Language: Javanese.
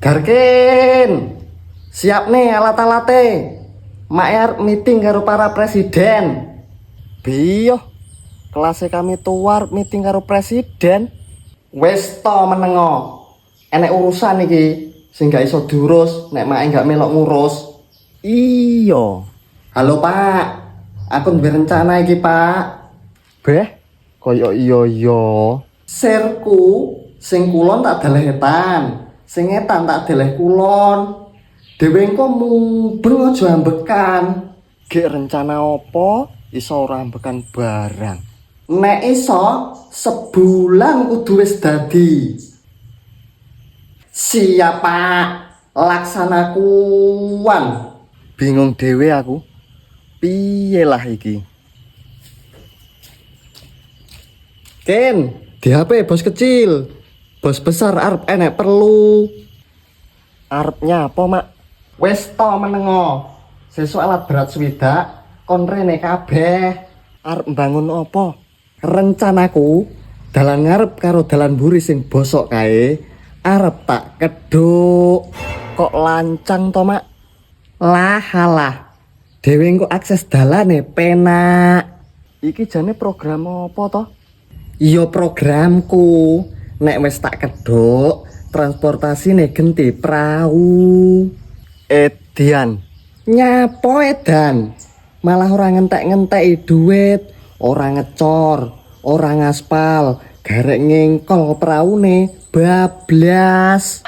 Darkin, siap nih alat-alate. Mak meeting karo para presiden. Biyo, kelasnya kami tuar meeting karo presiden. Wes to menengo. Enek urusan iki sing gak iso diurus nek mak gak melok ngurus. Iya. Halo Pak, aku berencana iki Pak. Beh, koyo iya. Serku sing kulon tak dalehetan, sing etan tak deleh kulon. Dewe engko mubeng aja ambekan. Gek rencana apa iso ora ambekan barang. Nek iso sebulan kudu wis dadi. Siap Pak, laksanakuan. Bingung dhewe aku. Piye lah iki? Ken, di HP bos kecil. Bos besar arep enek perlu. Arepnya apa, Mak? Wes to menengo. Sesuk alat berat swidak kon rene kabeh. Arep mbangun apa? Rencanaku dalan ngarep karo dalan mburi sing bosok kae arep tak keduk. Kok lancang to, Mak? Lah halah. Dhewe engko akses dalane penak. Iki jane program apa to? Iya programku. Nek wis tak keduk, transportasine genti perahu. Edian. Nyapo edan? Malah ora ngentek-ngenteki duit, ora ngecor, ora ngaspal, garek ngengkol praune bablas.